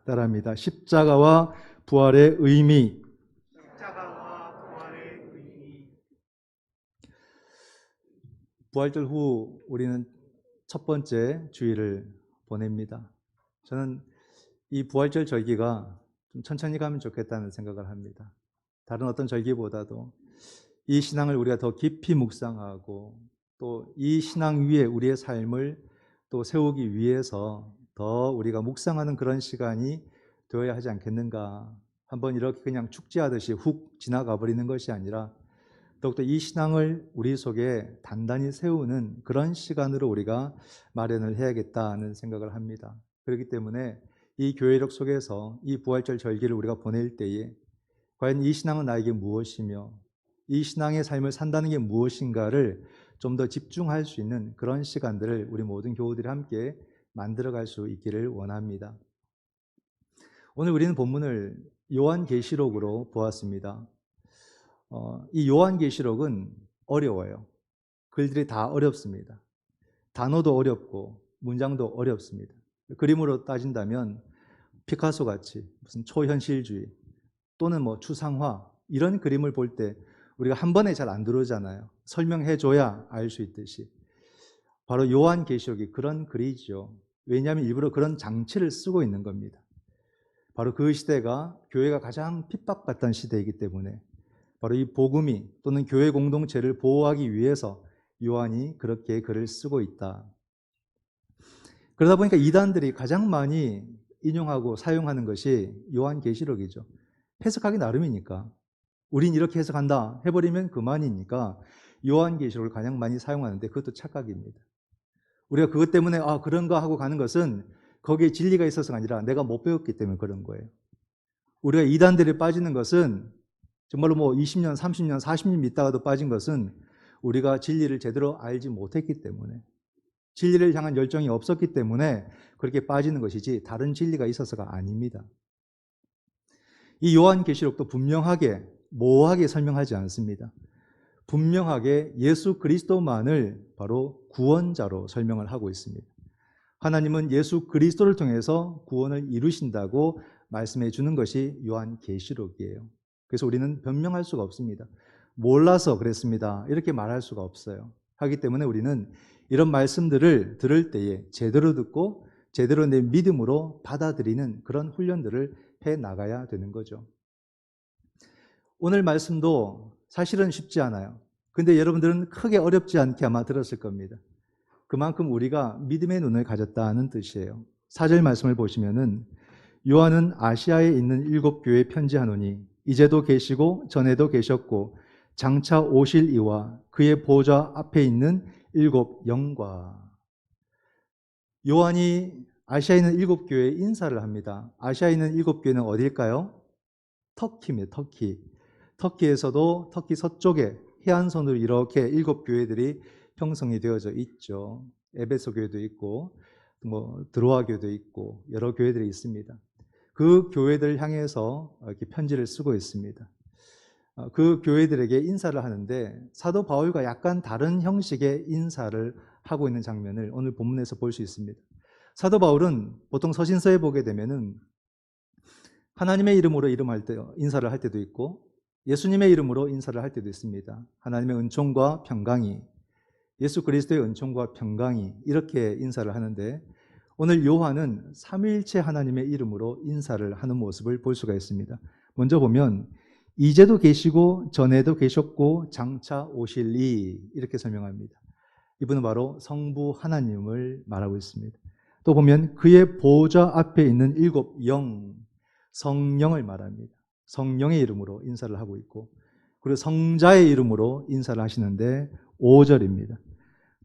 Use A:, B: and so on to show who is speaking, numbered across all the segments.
A: 따라합니다. 십자가와 부활의 의미. 부활절 후 우리는 첫 번째 주일을 보냅니다. 저는 이 부활절 절기가 좀 천천히 가면 좋겠다는 생각을 합니다. 다른 어떤 절기보다도 이 신앙을 우리가 더 깊이 묵상하고 또 이 신앙 위에 우리의 삶을 또 세우기 위해서 더 우리가 묵상하는 그런 시간이 되어야 하지 않겠는가. 한번 이렇게 그냥 축제하듯이 훅 지나가 버리는 것이 아니라 더욱더 이 신앙을 우리 속에 단단히 세우는 그런 시간으로 우리가 마련을 해야겠다는 생각을 합니다. 그렇기 때문에 이 교회력 속에서 이 부활절 절기를 우리가 보낼 때에 과연 이 신앙은 나에게 무엇이며 이 신앙의 삶을 산다는 게 무엇인가를 좀 더 집중할 수 있는 그런 시간들을 우리 모든 교우들이 함께 만들어갈 수 있기를 원합니다. 오늘 우리는 본문을 요한계시록으로 보았습니다. 이 요한계시록은 어려워요. 글들이 다 어렵습니다. 단어도 어렵고 문장도 어렵습니다. 그림으로 따진다면 피카소 같이 무슨 초현실주의 또는 뭐 추상화 이런 그림을 볼 때 우리가 한 번에 잘 안 들어오잖아요. 설명해줘야 알 수 있듯이. 바로 요한계시록이 그런 글이죠. 왜냐하면 일부러 그런 장치를 쓰고 있는 겁니다. 바로 그 시대가 교회가 가장 핍박받던 시대이기 때문에 바로 이 복음이 또는 교회 공동체를 보호하기 위해서 요한이 그렇게 글을 쓰고 있다. 그러다 보니까 이단들이 가장 많이 인용하고 사용하는 것이 요한계시록이죠. 해석하기 나름이니까. 우린 이렇게 해석한다 해버리면 그만이니까 요한계시록을 가장 많이 사용하는데 그것도 착각입니다. 우리가 그것 때문에 그런가 하고 가는 것은 거기에 진리가 있어서가 아니라 내가 못 배웠기 때문에 그런 거예요. 우리가 이단들이 빠지는 것은 정말로 20년, 30년, 40년 믿다가도 빠진 것은 우리가 진리를 제대로 알지 못했기 때문에 진리를 향한 열정이 없었기 때문에 그렇게 빠지는 것이지 다른 진리가 있어서가 아닙니다. 이 요한계시록도 분명하게 모호하게 설명하지 않습니다. 분명하게 예수 그리스도만을 바로 구원자로 설명을 하고 있습니다. 하나님은 예수 그리스도를 통해서 구원을 이루신다고 말씀해 주는 것이 요한계시록이에요. 그래서 우리는 변명할 수가 없습니다. 몰라서 그랬습니다. 이렇게 말할 수가 없어요. 하기 때문에 우리는 이런 말씀들을 들을 때에 제대로 듣고 제대로 내 믿음으로 받아들이는 그런 훈련들을 해 나가야 되는 거죠. 오늘 말씀도 사실은 쉽지 않아요. 근데 여러분들은 크게 어렵지 않게 아마 들었을 겁니다. 그만큼 우리가 믿음의 눈을 가졌다는 뜻이에요. 4절 말씀을 보시면은 요한은 아시아에 있는 7교회에 편지하노니 이제도 계시고 전에도 계셨고 장차 오실 이와 그의 보좌 앞에 있는 7 영과. 요한이 아시아에 있는 7교회에 인사를 합니다. 아시아에 있는 7교회는 어딜까요? 터키입니다. 터키. 터키에서도 터키 서쪽에 해안선으로 이렇게 7교회들이 형성이 되어져 있죠. 에베소 교회도 있고 드로아 교회도 있고 여러 교회들이 있습니다. 그 교회들을 향해서 이렇게 편지를 쓰고 있습니다. 그 교회들에게 인사를 하는데 사도 바울과 약간 다른 형식의 인사를 하고 있는 장면을 오늘 본문에서 볼 수 있습니다. 사도 바울은 보통 서신서에 보게 되면은 하나님의 이름으로 인사를 할 때도 있고 예수님의 이름으로 인사를 할 때도 있습니다. 하나님의 은총과 평강이, 예수 그리스도의 은총과 평강이 이렇게 인사를 하는데 오늘 요한은 삼위일체 하나님의 이름으로 인사를 하는 모습을 볼 수가 있습니다. 먼저 보면 이제도 계시고 전에도 계셨고 장차 오실리 이렇게 설명합니다. 이분은 바로 성부 하나님을 말하고 있습니다. 또 보면 그의 보좌 앞에 있는 7 영, 성령을 말합니다. 성령의 이름으로 인사를 하고 있고 그리고 성자의 이름으로 인사를 하시는데 5절입니다.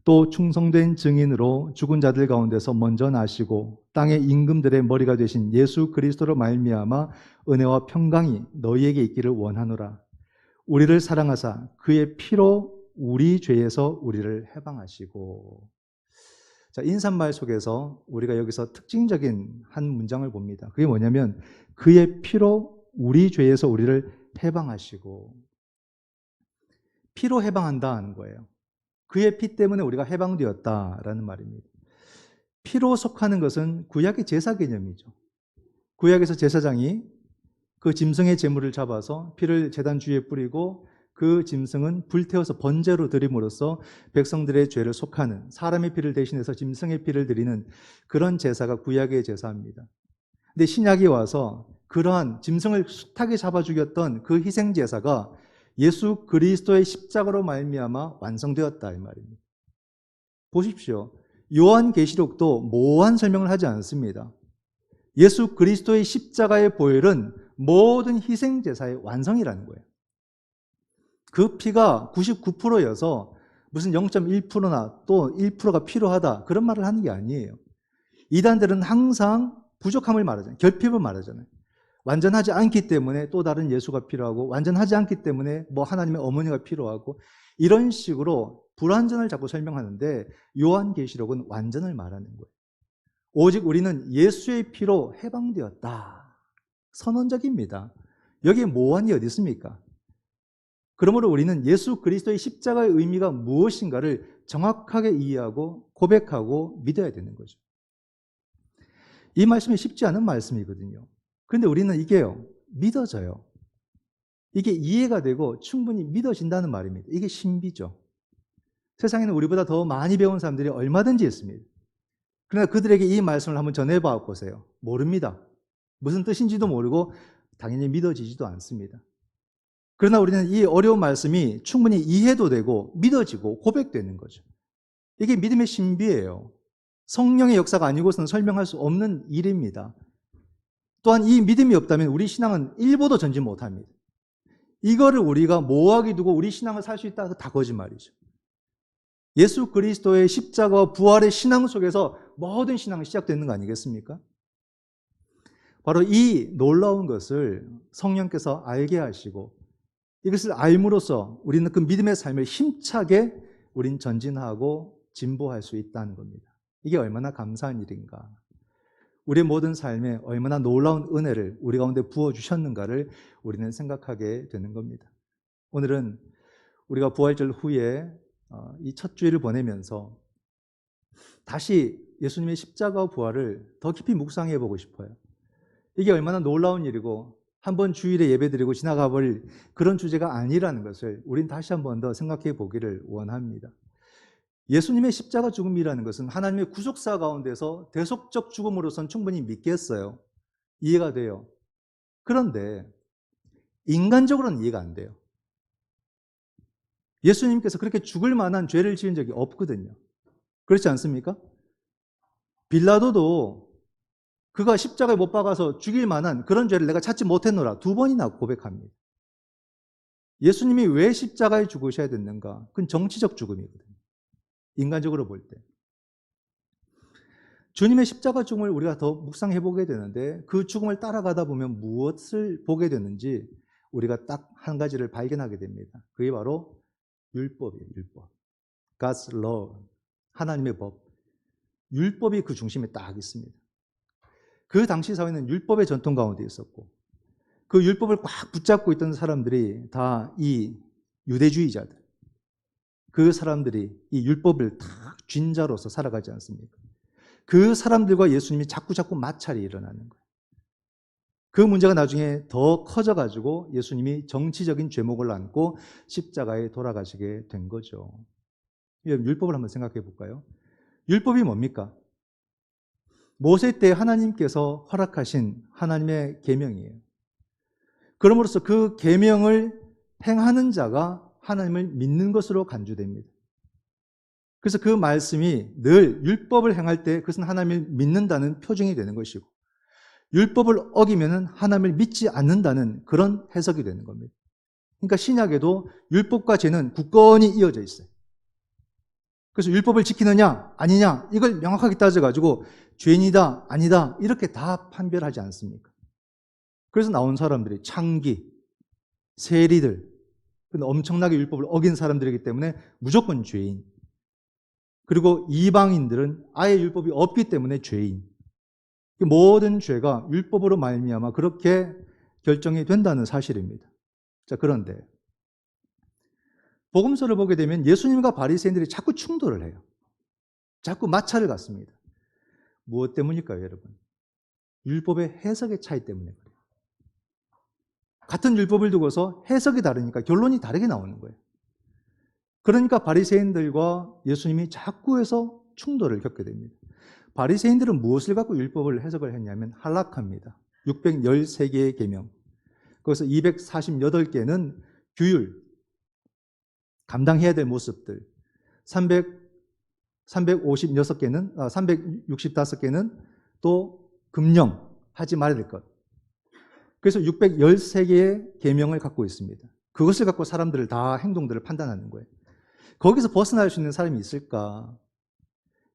A: 또 충성된 증인으로 죽은 자들 가운데서 먼저 나시고 땅의 임금들의 머리가 되신 예수 그리스도로 말미암아 은혜와 평강이 너희에게 있기를 원하노라. 우리를 사랑하사 그의 피로 우리 죄에서 우리를 해방하시고. 자, 인사말 속에서 우리가 여기서 특징적인 한 문장을 봅니다. 그게 뭐냐면 그의 피로 우리 죄에서 우리를 해방하시고. 피로 해방한다 하는 거예요. 그의 피 때문에 우리가 해방되었다라는 말입니다. 피로 속하는 것은 구약의 제사 개념이죠. 구약에서 제사장이 그 짐승의 제물을 잡아서 피를 제단 주위에 뿌리고 그 짐승은 불태워서 번제로 드림으로써 백성들의 죄를 속하는, 사람의 피를 대신해서 짐승의 피를 드리는 그런 제사가 구약의 제사입니다. 근데 신약이 와서 그러한 짐승을 숱하게 잡아 죽였던 그 희생 제사가 예수 그리스도의 십자가로 말미암아 완성되었다 이 말입니다. 보십시오. 요한계시록도 모호한 설명을 하지 않습니다. 예수 그리스도의 십자가의 보혈은 모든 희생 제사의 완성이라는 거예요. 그 피가 99%여서 무슨 0.1%나 또 1%가 필요하다 그런 말을 하는 게 아니에요. 이단들은 항상 부족함을 말하잖아요. 결핍을 말하잖아요. 완전하지 않기 때문에 또 다른 예수가 필요하고, 완전하지 않기 때문에 뭐 하나님의 어머니가 필요하고, 이런 식으로 불완전을 자꾸 설명하는데 요한계시록은 완전을 말하는 거예요. 오직 우리는 예수의 피로 해방되었다. 선언적입니다. 여기에 모호한 게 어디 있습니까? 그러므로 우리는 예수 그리스도의 십자가의 의미가 무엇인가를 정확하게 이해하고 고백하고 믿어야 되는 거죠. 이 말씀이 쉽지 않은 말씀이거든요. 그런데 우리는 이게요, 믿어져요. 이게 이해가 되고 충분히 믿어진다는 말입니다. 이게 신비죠. 세상에는 우리보다 더 많이 배운 사람들이 얼마든지 있습니다. 그러나 그들에게 이 말씀을 한번 전해봐 보세요. 모릅니다. 무슨 뜻인지도 모르고 당연히 믿어지지도 않습니다. 그러나 우리는 이 어려운 말씀이 충분히 이해도 되고 믿어지고 고백되는 거죠. 이게 믿음의 신비예요. 성령의 역사가 아니고서는 설명할 수 없는 일입니다. 또한 이 믿음이 없다면 우리 신앙은 일보도 전진 못합니다. 이거를 우리가 모호하게 두고 우리 신앙을 살 수 있다, 다 거짓말이죠. 예수 그리스도의 십자가와 부활의 신앙 속에서 모든 신앙이 시작되는 거 아니겠습니까? 바로 이 놀라운 것을 성령께서 알게 하시고 이것을 알므로써 우리는 그 믿음의 삶을 힘차게 우린 전진하고 진보할 수 있다는 겁니다. 이게 얼마나 감사한 일인가. 우리의 모든 삶에 얼마나 놀라운 은혜를 우리 가운데 부어주셨는가를 우리는 생각하게 되는 겁니다. 오늘은 우리가 부활절 후에 이 첫 주일을 보내면서 다시 예수님의 십자가와 부활을 더 깊이 묵상해 보고 싶어요. 이게 얼마나 놀라운 일이고 한번 주일에 예배드리고 지나가 버릴 그런 주제가 아니라는 것을 우린 다시 한 번 더 생각해 보기를 원합니다. 예수님의 십자가 죽음이라는 것은 하나님의 구속사 가운데서 대속적 죽음으로선 충분히 믿겠어요. 이해가 돼요. 그런데 인간적으로는 이해가 안 돼요. 예수님께서 그렇게 죽을 만한 죄를 지은 적이 없거든요. 그렇지 않습니까? 빌라도도 그가 십자가에 못 박아서 죽일 만한 그런 죄를 내가 찾지 못했노라 2번이나 고백합니다. 예수님이 왜 십자가에 죽으셔야 됐는가? 그건 정치적 죽음이거든요. 인간적으로 볼 때. 주님의 십자가 죽음을 우리가 더 묵상해 보게 되는데 그 죽음을 따라가다 보면 무엇을 보게 되는지 우리가 딱 한 가지를 발견하게 됩니다. 그게 바로 율법이에요. 율법. God's law. 하나님의 법. 율법이 그 중심에 딱 있습니다. 그 당시 사회는 율법의 전통 가운데 있었고 그 율법을 꽉 붙잡고 있던 사람들이 다 이 유대주의자들, 그 사람들이 이 율법을 다 쥔자로서 살아가지 않습니까? 그 사람들과 예수님이 자꾸 마찰이 일어나는 거예요. 그 문제가 나중에 더 커져가지고 예수님이 정치적인 죄목을 안고 십자가에 돌아가시게 된 거죠. 율법을 한번 생각해 볼까요? 율법이 뭡니까? 모세 때 하나님께서 허락하신 하나님의 계명이에요. 그럼으로써 그 계명을 행하는 자가 하나님을 믿는 것으로 간주됩니다. 그래서 그 말씀이 늘 율법을 행할 때 그것은 하나님을 믿는다는 표징이 되는 것이고 율법을 어기면 하나님을 믿지 않는다는 그런 해석이 되는 겁니다. 그러니까 신약에도 율법과 죄는 굳건히 이어져 있어요. 그래서 율법을 지키느냐 아니냐 이걸 명확하게 따져가지고 죄인이다 아니다 이렇게 다 판별하지 않습니까? 그래서 나온 사람들이 창기, 세리들, 엄청나게 율법을 어긴 사람들이기 때문에 무조건 죄인. 그리고 이방인들은 아예 율법이 없기 때문에 죄인. 모든 죄가 율법으로 말미암아 그렇게 결정이 된다는 사실입니다. 자, 그런데 복음서를 보게 되면 예수님과 바리새인들이 자꾸 충돌을 해요. 자꾸 마찰을 갖습니다. 무엇 때문일까요, 여러분? 율법의 해석의 차이 때문에 그래요. 같은 율법을 두고서 해석이 다르니까 결론이 다르게 나오는 거예요. 그러니까 바리새인들과 예수님이 자꾸 해서 충돌을 겪게 됩니다. 바리새인들은 무엇을 갖고 율법을 해석을 했냐면 할라카입니다. 613개의 계명. 거기서 248개는 규율, 감당해야 될 모습들. 365개는 또 금령, 하지 말아야 될 것. 그래서 613개의 계명을 갖고 있습니다. 그것을 갖고 사람들을 다 행동들을 판단하는 거예요. 거기서 벗어날 수 있는 사람이 있을까?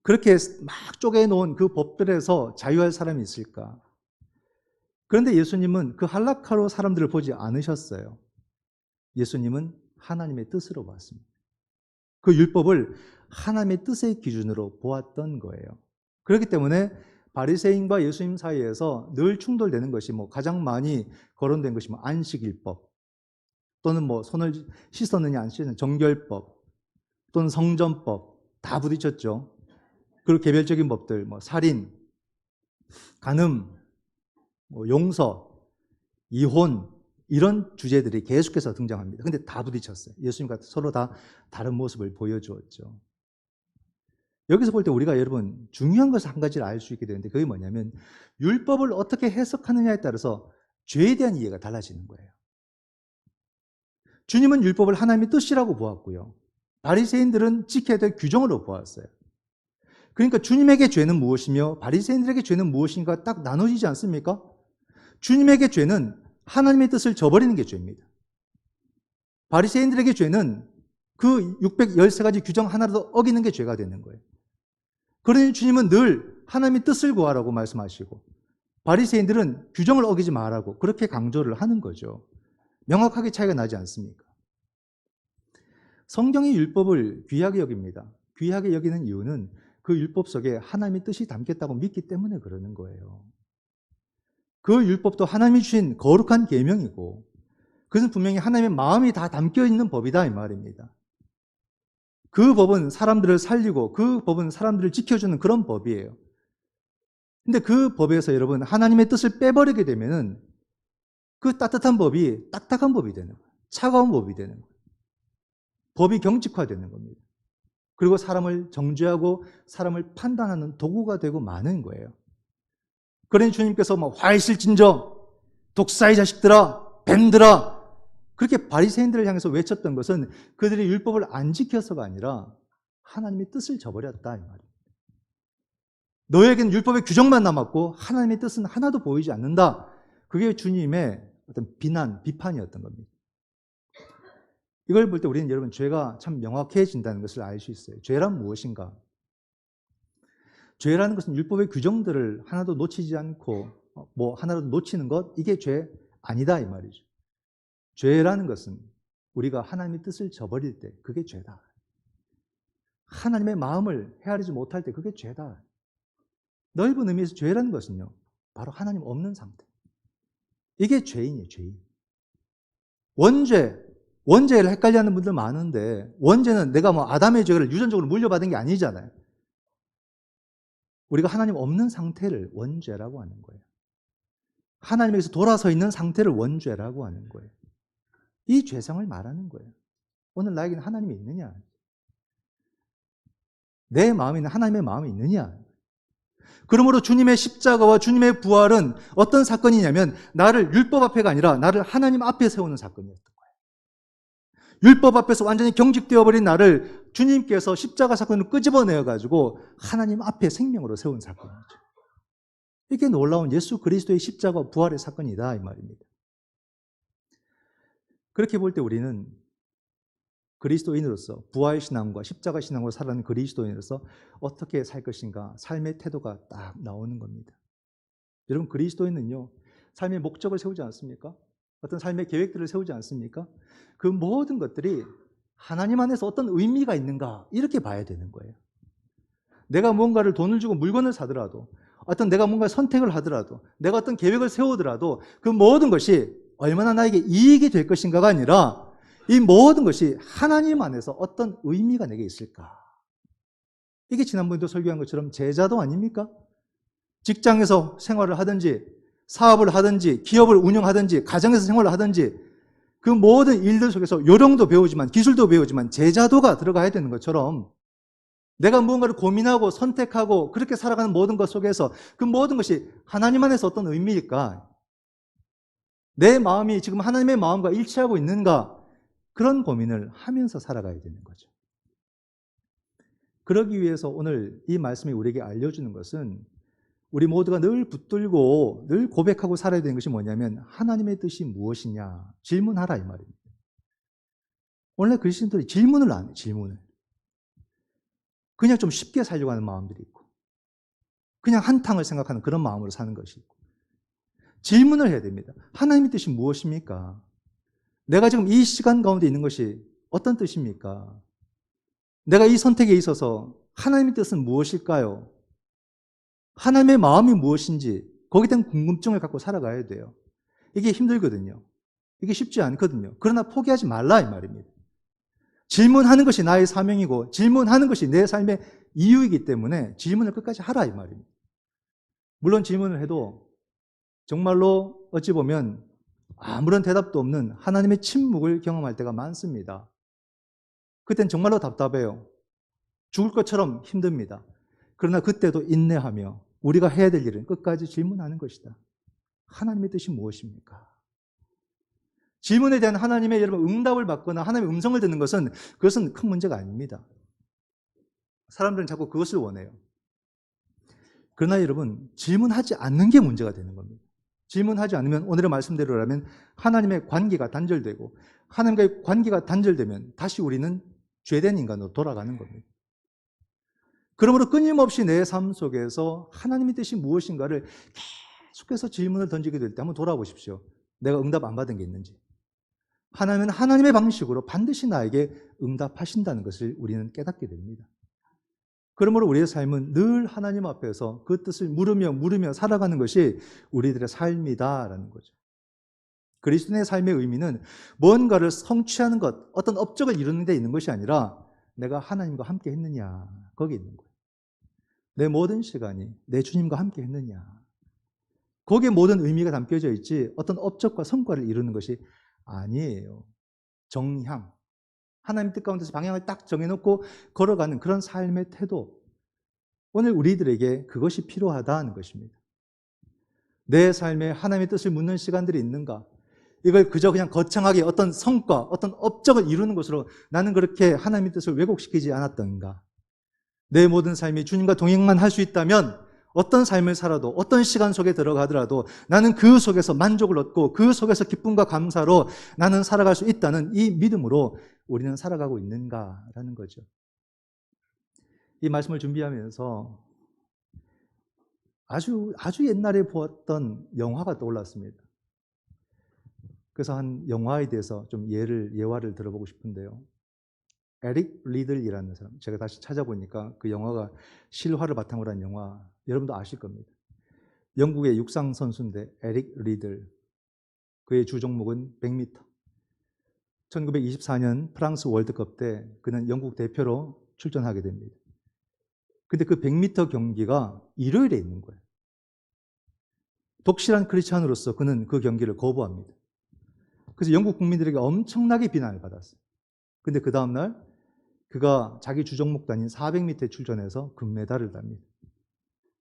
A: 그렇게 막 쪼개놓은 그 법들에서 자유할 사람이 있을까? 그런데 예수님은 그 할라카로 사람들을 보지 않으셨어요. 예수님은 하나님의 뜻으로 봤습니다. 그 율법을 하나님의 뜻의 기준으로 보았던 거예요. 그렇기 때문에 바리새인과 예수님 사이에서 늘 충돌되는 것이 가장 많이 거론된 것이 안식일법 또는 손을 씻었느냐 안 씻었느냐 정결법 또는 성전법 다 부딪혔죠. 그리고 개별적인 법들 살인, 간음, 용서, 이혼 이런 주제들이 계속해서 등장합니다. 근데 다 부딪혔어요. 예수님과 서로 다 다른 모습을 보여주었죠. 여기서 볼 때 우리가 여러분 중요한 것을 한 가지를 알 수 있게 되는데 그게 뭐냐면 율법을 어떻게 해석하느냐에 따라서 죄에 대한 이해가 달라지는 거예요. 주님은 율법을 하나님의 뜻이라고 보았고요. 바리새인들은 지켜야 될 규정으로 보았어요. 그러니까 주님에게 죄는 무엇이며 바리새인들에게 죄는 무엇인가 딱 나눠지지 않습니까? 주님에게 죄는 하나님의 뜻을 저버리는 게 죄입니다. 바리새인들에게 죄는 그 613가지 규정 하나라도 어기는 게 죄가 되는 거예요. 그러니 주님은 늘 하나님의 뜻을 구하라고 말씀하시고 바리새인들은 규정을 어기지 말라고 그렇게 강조를 하는 거죠. 명확하게 차이가 나지 않습니까? 성경이 율법을 귀하게 여깁니다. 귀하게 여기는 이유는 그 율법 속에 하나님의 뜻이 담겼다고 믿기 때문에 그러는 거예요. 그 율법도 하나님이 주신 거룩한 계명이고 그것은 분명히 하나님의 마음이 다 담겨 있는 법이다 이 말입니다. 그 법은 사람들을 살리고 그 법은 사람들을 지켜주는 그런 법이에요. 근데 그 법에서 여러분 하나님의 뜻을 빼버리게 되면은 그 따뜻한 법이 딱딱한 법이 되는 거예요. 차가운 법이 되는 거예요. 법이 경직화되는 겁니다. 그리고 사람을 정죄하고 사람을 판단하는 도구가 되고 마는 거예요. 그러니 주님께서 화이실진저 독사의 자식들아 뱀들아 그렇게 바리새인들을 향해서 외쳤던 것은 그들이 율법을 안 지켜서가 아니라 하나님의 뜻을 저버렸다 이 말이에요. 너에게는 율법의 규정만 남았고 하나님의 뜻은 하나도 보이지 않는다. 그게 주님의 어떤 비판이었던 겁니다. 이걸 볼 때 우리는 여러분 죄가 참 명확해진다는 것을 알 수 있어요. 죄란 무엇인가? 죄라는 것은 율법의 규정들을 하나도 놓치지 않고 하나라도 놓치는 것 이게 죄 아니다 이 말이죠. 죄라는 것은 우리가 하나님의 뜻을 저버릴 때 그게 죄다. 하나님의 마음을 헤아리지 못할 때 그게 죄다. 넓은 의미에서 죄라는 것은요. 바로 하나님 없는 상태. 이게 죄인이에요. 죄인. 원죄를 헷갈려하는 분들 많은데 원죄는 내가 아담의 죄를 유전적으로 물려받은 게 아니잖아요. 우리가 하나님 없는 상태를 원죄라고 하는 거예요. 하나님에게서 돌아서 있는 상태를 원죄라고 하는 거예요. 이 죄성을 말하는 거예요. 오늘 나에게는 하나님이 있느냐? 내 마음에는 하나님의 마음이 있느냐? 그러므로 주님의 십자가와 주님의 부활은 어떤 사건이냐면 나를 율법 앞에가 아니라 나를 하나님 앞에 세우는 사건이었던 거예요. 율법 앞에서 완전히 경직되어 버린 나를 주님께서 십자가 사건을 끄집어내어가지고 하나님 앞에 생명으로 세운 사건이죠. 이게 놀라운 예수 그리스도의 십자가 부활의 사건이다 이 말입니다. 그렇게 볼 때 우리는 그리스도인으로서 부활신앙과 십자가 신앙으로 살아가는 그리스도인으로서 어떻게 살 것인가 삶의 태도가 딱 나오는 겁니다. 여러분 그리스도인은요 삶의 목적을 세우지 않습니까? 어떤 삶의 계획들을 세우지 않습니까? 그 모든 것들이 하나님 안에서 어떤 의미가 있는가 이렇게 봐야 되는 거예요. 내가 무언가를 돈을 주고 물건을 사더라도 내가 뭔가 선택을 하더라도 내가 어떤 계획을 세우더라도 그 모든 것이 얼마나 나에게 이익이 될 것인가가 아니라 이 모든 것이 하나님 안에서 어떤 의미가 내게 있을까? 이게 지난번에도 설교한 것처럼 제자도 아닙니까? 직장에서 생활을 하든지 사업을 하든지 기업을 운영하든지 가정에서 생활을 하든지 그 모든 일들 속에서 요령도 배우지만 기술도 배우지만 제자도가 들어가야 되는 것처럼 내가 무언가를 고민하고 선택하고 그렇게 살아가는 모든 것 속에서 그 모든 것이 하나님 안에서 어떤 의미일까? 내 마음이 지금 하나님의 마음과 일치하고 있는가? 그런 고민을 하면서 살아가야 되는 거죠. 그러기 위해서 오늘 이 말씀이 우리에게 알려주는 것은 우리 모두가 늘 붙들고 늘 고백하고 살아야 되는 것이 뭐냐면 하나님의 뜻이 무엇이냐 질문하라 이 말입니다. 원래 그리스도인들이 질문을 안 해요. 질문을. 그냥 좀 쉽게 살려고 하는 마음들이 있고 그냥 한탕을 생각하는 그런 마음으로 사는 것이 있고 질문을 해야 됩니다. 하나님의 뜻이 무엇입니까? 내가 지금 이 시간 가운데 있는 것이 어떤 뜻입니까? 내가 이 선택에 있어서 하나님의 뜻은 무엇일까요? 하나님의 마음이 무엇인지 거기에 대한 궁금증을 갖고 살아가야 돼요. 이게 힘들거든요. 이게 쉽지 않거든요. 그러나 포기하지 말라 이 말입니다. 질문하는 것이 나의 사명이고 질문하는 것이 내 삶의 이유이기 때문에 질문을 끝까지 하라 이 말입니다. 물론 질문을 해도 정말로 어찌 보면 아무런 대답도 없는 하나님의 침묵을 경험할 때가 많습니다. 그땐 정말로 답답해요. 죽을 것처럼 힘듭니다. 그러나 그때도 인내하며 우리가 해야 될 일은 끝까지 질문하는 것이다. 하나님의 뜻이 무엇입니까? 질문에 대한 하나님의 여러분 응답을 받거나 하나님의 음성을 듣는 것은 그것은 큰 문제가 아닙니다. 사람들은 자꾸 그것을 원해요. 그러나 여러분 질문하지 않는 게 문제가 되는 겁니다. 질문하지 않으면 오늘의 말씀대로라면 하나님의 관계가 단절되고 하나님과의 관계가 단절되면 다시 우리는 죄된 인간으로 돌아가는 겁니다. 그러므로 끊임없이 내 삶 속에서 하나님의 뜻이 무엇인가를 계속해서 질문을 던지게 될 때 한번 돌아보십시오. 내가 응답 안 받은 게 있는지. 하나님은 하나님의 방식으로 반드시 나에게 응답하신다는 것을 우리는 깨닫게 됩니다. 그러므로 우리의 삶은 늘 하나님 앞에서 그 뜻을 물으며 살아가는 것이 우리들의 삶이다라는 거죠. 그리스도인의 삶의 의미는 뭔가를 성취하는 것, 어떤 업적을 이루는 데 있는 것이 아니라 내가 하나님과 함께 했느냐, 거기 있는 거예요. 내 모든 시간이 내 주님과 함께 했느냐. 거기에 모든 의미가 담겨져 있지 어떤 업적과 성과를 이루는 것이 아니에요. 정향. 하나님 뜻 가운데서 방향을 딱 정해놓고 걸어가는 그런 삶의 태도. 오늘 우리들에게 그것이 필요하다는 것입니다. 내 삶에 하나님의 뜻을 묻는 시간들이 있는가? 이걸 그저 그냥 거창하게 어떤 성과, 어떤 업적을 이루는 것으로 나는 그렇게 하나님의 뜻을 왜곡시키지 않았던가? 내 모든 삶이 주님과 동행만 할 수 있다면 어떤 삶을 살아도 어떤 시간 속에 들어가더라도 나는 그 속에서 만족을 얻고 그 속에서 기쁨과 감사로 나는 살아갈 수 있다는 이 믿음으로 우리는 살아가고 있는가라는 거죠. 이 말씀을 준비하면서 아주 옛날에 보았던 영화가 떠올랐습니다. 그래서 한 영화에 대해서 좀 예화를 들어보고 싶은데요. 에릭 리들이라는 사람, 제가 다시 찾아보니까 그 영화가 실화를 바탕으로 한 영화, 여러분도 아실 겁니다. 영국의 육상 선수인데 에릭 리들, 그의 주 종목은 100m. 1924년 프랑스 월드컵 때 그는 영국 대표로 출전하게 됩니다. 근데 그 100m 경기가 일요일에 있는 거예요. 독실한 크리스찬으로서 그는 그 경기를 거부합니다. 그래서 영국 국민들에게 엄청나게 비난을 받았어요. 근데 그 다음날 그가 자기 주종목도 아닌 400m에 출전해서 금메달을 땁니다.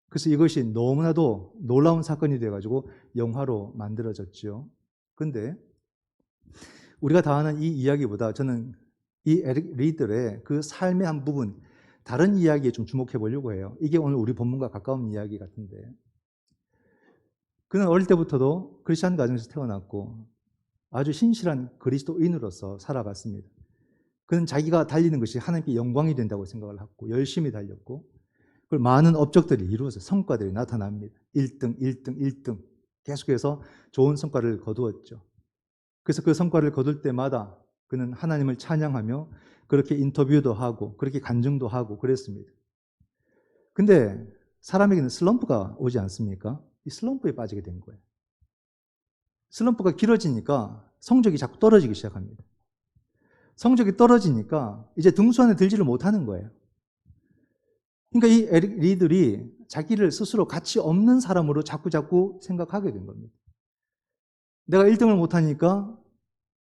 A: 그래서 이것이 너무나도 놀라운 사건이 돼가지고 영화로 만들어졌죠. 근데 우리가 다 아는 이 이야기보다 저는 이 에릭 리들의 그 삶의 한 부분, 다른 이야기에 좀 주목해 보려고 해요. 이게 오늘 우리 본문과 가까운 이야기 같은데, 그는 어릴 때부터도 크리스찬 가정에서 태어났고 아주 신실한 그리스도인으로서 살아갔습니다. 그는 자기가 달리는 것이 하나님께 영광이 된다고 생각을 하고 열심히 달렸고, 그리고 많은 업적들이 이루어서 성과들이 나타납니다. 1등 계속해서 좋은 성과를 거두었죠. 그래서 그 성과를 거둘 때마다 그는 하나님을 찬양하며 그렇게 인터뷰도 하고 그렇게 간증도 하고 그랬습니다. 근데 사람에게는 슬럼프가 오지 않습니까? 이 슬럼프에 빠지게 된 거예요. 슬럼프가 길어지니까 성적이 자꾸 떨어지기 시작합니다. 성적이 떨어지니까 이제 등수 안에 들지를 못하는 거예요. 그러니까 이 에릭 리들이 자기를 스스로 가치 없는 사람으로 자꾸 생각하게 된 겁니다. 내가 1등을 못하니까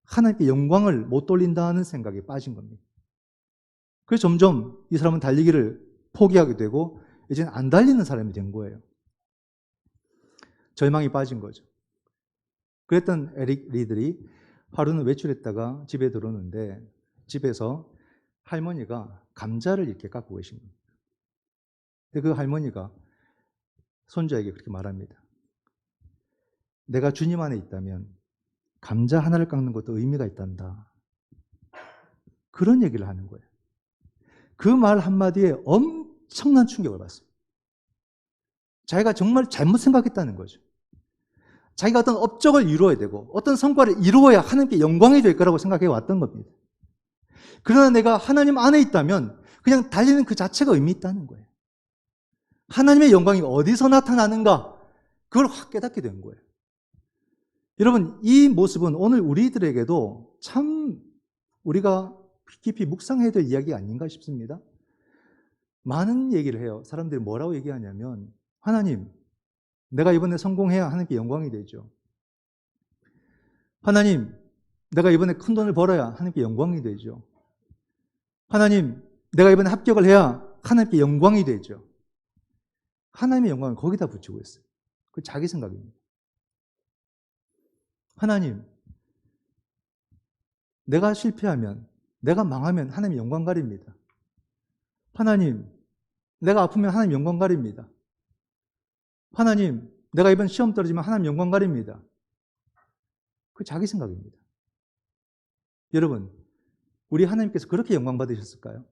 A: 하나님께 영광을 못 돌린다는 생각에 빠진 겁니다. 그래서 점점 이 사람은 달리기를 포기하게 되고 이제는 안 달리는 사람이 된 거예요. 절망이 빠진 거죠. 그랬던 에릭 리들이 하루는 외출했다가 집에 들어오는데 집에서 할머니가 감자를 이렇게 깎고 계신 겁니다. 근데 그 할머니가 손자에게 그렇게 말합니다. 내가 주님 안에 있다면 감자 하나를 깎는 것도 의미가 있단다. 그런 얘기를 하는 거예요. 그 말 한마디에 엄청난 충격을 받습니다. 자기가 정말 잘못 생각했다는 거죠. 자기가 어떤 업적을 이루어야 되고 어떤 성과를 이루어야 하나님께 영광이 될 거라고 생각해 왔던 겁니다. 그러나 내가 하나님 안에 있다면 그냥 달리는 그 자체가 의미 있다는 거예요. 하나님의 영광이 어디서 나타나는가? 그걸 확 깨닫게 된 거예요. 여러분, 이 모습은 오늘 우리들에게도 참 우리가 깊이 묵상해야 될 이야기 아닌가 싶습니다. 많은 얘기를 해요. 사람들이 뭐라고 얘기하냐면 하나님, 내가 이번에 성공해야 하나님께 영광이 되죠. 하나님, 내가 이번에 큰 돈을 벌어야 하나님께 영광이 되죠. 하나님, 내가 이번에 합격을 해야 하나님께 영광이 되죠. 하나님의 영광을 거기다 붙이고 있어요. 그 자기 생각입니다. 하나님, 내가 실패하면, 내가 망하면 하나님 영광 가립니다. 하나님, 내가 아프면 하나님 영광 가립니다. 하나님, 내가 이번 시험 떨어지면 하나님 영광 가립니다. 그 자기 생각입니다. 여러분, 우리 하나님께서 그렇게 영광 받으셨을까요?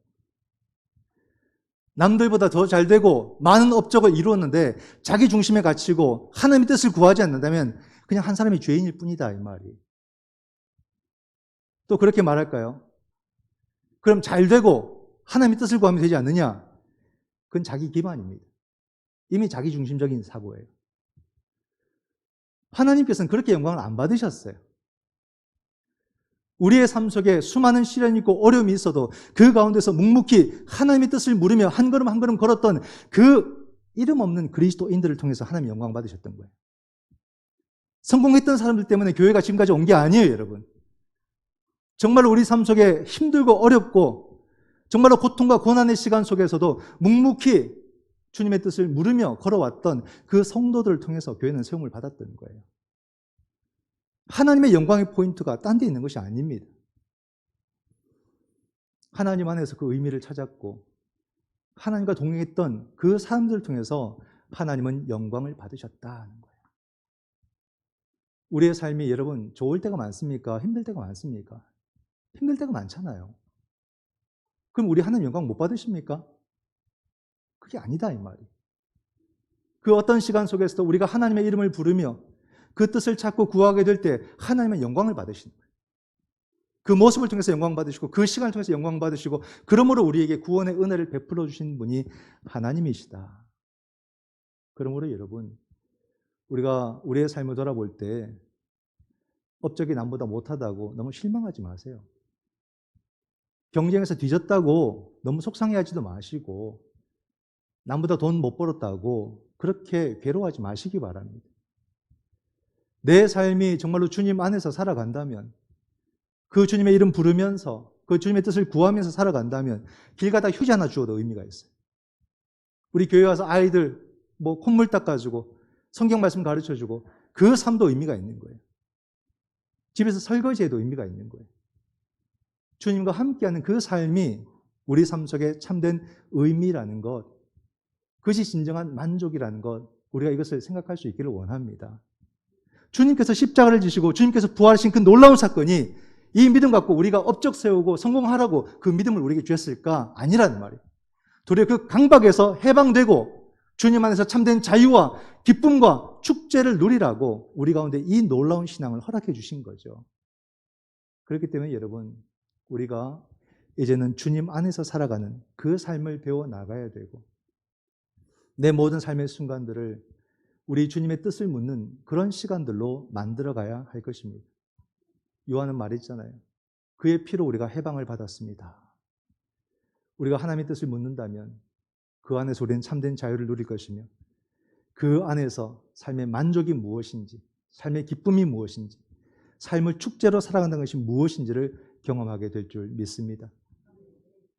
A: 남들보다 더 잘되고 많은 업적을 이루었는데 자기 중심에 갇히고 하나님의 뜻을 구하지 않는다면 그냥 한 사람이 죄인일 뿐이다, 이 말이. 또 그렇게 말할까요? 그럼 잘되고 하나님의 뜻을 구하면 되지 않느냐? 그건 자기 기만입니다. 이미 자기 중심적인 사고예요. 하나님께서는 그렇게 영광을 안 받으셨어요. 우리의 삶 속에 수많은 시련이 있고 어려움이 있어도 그 가운데서 묵묵히 하나님의 뜻을 물으며 한 걸음 한 걸음 걸었던 그 이름 없는 그리스도인들을 통해서 하나님 영광 받으셨던 거예요. 성공했던 사람들 때문에 교회가 지금까지 온 게 아니에요, 여러분. 정말로 우리 삶 속에 힘들고 어렵고 정말로 고통과 고난의 시간 속에서도 묵묵히 주님의 뜻을 물으며 걸어왔던 그 성도들을 통해서 교회는 세움을 받았던 거예요. 하나님의 영광의 포인트가 딴 데 있는 것이 아닙니다. 하나님 안에서 그 의미를 찾았고 하나님과 동행했던 그 사람들을 통해서 하나님은 영광을 받으셨다는 거예요. 우리의 삶이 여러분 좋을 때가 많습니까? 힘들 때가 많습니까? 힘들 때가 많잖아요. 그럼 우리 하나님 영광 못 받으십니까? 그게 아니다, 이 말이에요. 그 어떤 시간 속에서도 우리가 하나님의 이름을 부르며 그 뜻을 찾고 구하게 될 때 하나님의 영광을 받으시는 거예요. 그 모습을 통해서 영광 받으시고 그 시간을 통해서 영광 받으시고 그러므로 우리에게 구원의 은혜를 베풀어 주신 분이 하나님이시다. 그러므로 여러분, 우리가 우리의 삶을 돌아볼 때 업적이 남보다 못하다고 너무 실망하지 마세요. 경쟁에서 뒤졌다고 너무 속상해하지도 마시고 남보다 돈 못 벌었다고 그렇게 괴로워하지 마시기 바랍니다. 내 삶이 정말로 주님 안에서 살아간다면 그 주님의 이름 부르면서 그 주님의 뜻을 구하면서 살아간다면 길 가다 휴지 하나 주어도 의미가 있어요. 우리 교회 와서 아이들 콧물 닦아주고 성경 말씀 가르쳐주고 그 삶도 의미가 있는 거예요. 집에서 설거지해도 의미가 있는 거예요. 주님과 함께하는 그 삶이 우리 삶 속에 참된 의미라는 것, 그것이 진정한 만족이라는 것, 우리가 이것을 생각할 수 있기를 원합니다. 주님께서 십자가를 지시고 주님께서 부활하신 그 놀라운 사건이 이 믿음 갖고 우리가 업적 세우고 성공하라고 그 믿음을 우리에게 주셨을까? 아니라는 말이에요. 도리어 그 강박에서 해방되고 주님 안에서 참된 자유와 기쁨과 축제를 누리라고 우리 가운데 이 놀라운 신앙을 허락해 주신 거죠. 그렇기 때문에 여러분, 우리가 이제는 주님 안에서 살아가는 그 삶을 배워 나가야 되고 내 모든 삶의 순간들을 우리 주님의 뜻을 묻는 그런 시간들로 만들어가야 할 것입니다. 요한은 말했잖아요. 그의 피로 우리가 해방을 받았습니다. 우리가 하나님의 뜻을 묻는다면 그 안에서 우리는 참된 자유를 누릴 것이며 그 안에서 삶의 만족이 무엇인지, 삶의 기쁨이 무엇인지, 삶을 축제로 살아간다는 것이 무엇인지를 경험하게 될 줄 믿습니다.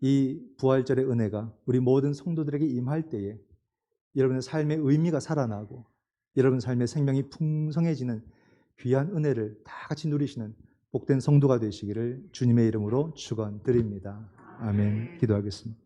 A: 이 부활절의 은혜가 우리 모든 성도들에게 임할 때에 여러분의 삶의 의미가 살아나고 여러분 삶의 생명이 풍성해지는 귀한 은혜를 다 같이 누리시는 복된 성도가 되시기를 주님의 이름으로 축원드립니다. 아멘. 기도하겠습니다.